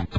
Hello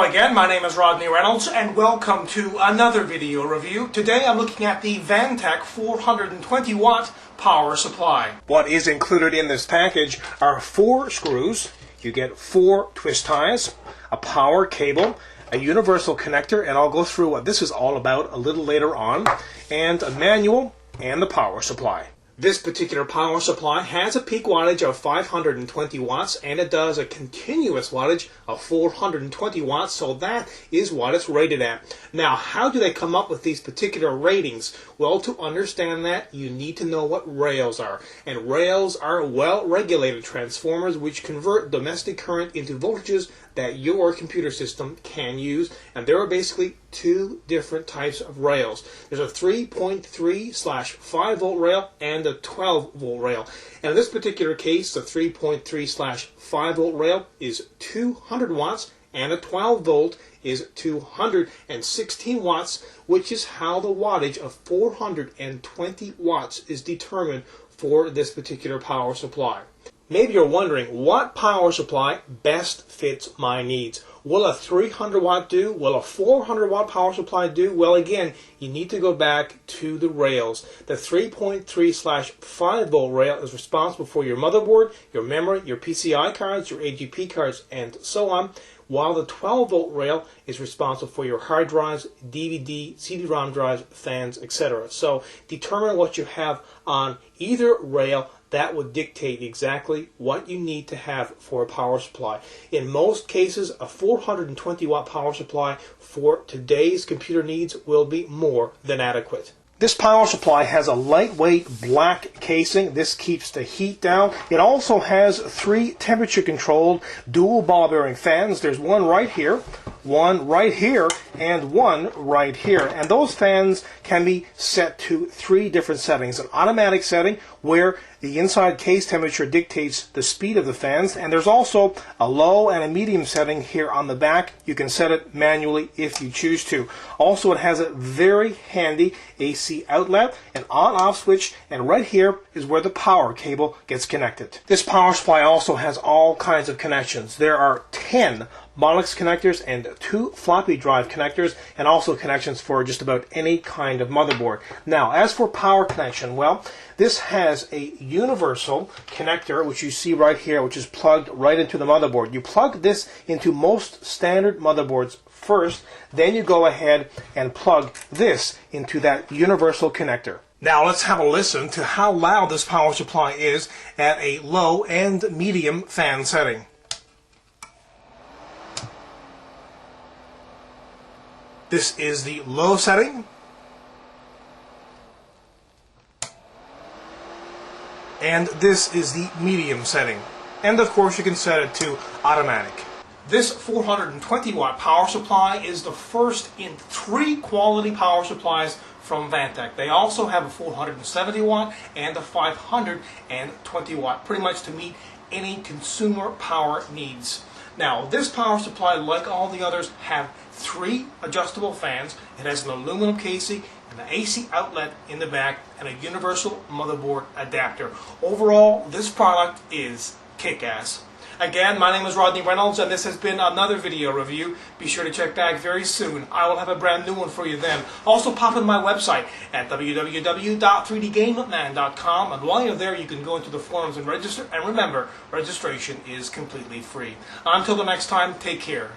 again, my name is Rodney Reynolds and welcome to another video review. Today I'm looking at the Vantec 420 watt power supply. What is included in this package are 4 screws, you get 4 twist ties, a power cable, a universal connector, and I'll go through what this is all about a little later on, and a manual and the power supply. This particular power supply has a peak wattage of 520 watts and it does a continuous wattage of 420 watts, so that is what it's rated at. Now, how do they come up with these particular ratings? Well, to understand that, you need to know what rails are. And rails are well-regulated transformers which convert domestic current into voltages that your computer system can use. And there are basically 2 different types of rails. There's a 3.3/5 volt rail and a 12 volt rail. And in this particular case, the 3.3/5 volt rail is 200 watts and a 12 volt is 216 watts, which is how the wattage of 420 watts is determined for this particular power supply. Maybe you're wondering, what power supply best fits my needs? Will a 300 watt do? Will a 400 watt power supply do? Well, again, you need to go back to the rails. The 3.3/5 volt rail is responsible for your motherboard, your memory, your PCI cards, your AGP cards, and so on, while the 12 volt rail is responsible for your hard drives, DVD, CD-ROM drives, fans, etc. So determine what you have on either rail. That would dictate exactly what you need to have for a power supply. In most cases, a 420 watt power supply for today's computer needs will be more than adequate. This power supply has a lightweight black casing. This keeps the heat down. It also has 3 temperature-controlled dual ball bearing fans. There's one right here, one right here, and one right here. And those fans can be set to 3 different settings. An automatic setting where the inside case temperature dictates the speed of the fans, and there's also a low and a medium setting here on the back. You can set it manually if you choose to. Also, it has a very handy AC outlet, an on-off switch, and right here is where the power cable gets connected. This power supply also has all kinds of connections. There are 10 Monolix connectors and 2 floppy drive connectors, and also connections for just about any kind of motherboard. Now, as for power connection, well, this has a universal connector, which you see right here, which is plugged right into the motherboard. You plug this into most standard motherboards first, then you go ahead and plug this into that universal connector. Now let's have a listen to how loud this power supply is at a low and medium fan setting. This is the low setting. And this is the medium setting. And of course you can set it to automatic. This 420 watt power supply is the first in 3 quality power supplies from Vantec. They also have a 470 watt and a 520 watt, pretty much to meet any consumer power needs. Now, this power supply, like all the others, have 3 adjustable fans. It has an aluminum casing, an AC outlet in the back, and a universal motherboard adapter. Overall, this product is kick-ass. Again, my name is Rodney Reynolds, and this has been another video review. Be sure to check back very soon. I will have a brand new one for you then. Also, pop in my website at www.3dgameman.com, and while you're there, you can go into the forums and register. And remember, registration is completely free. Until the next time, take care.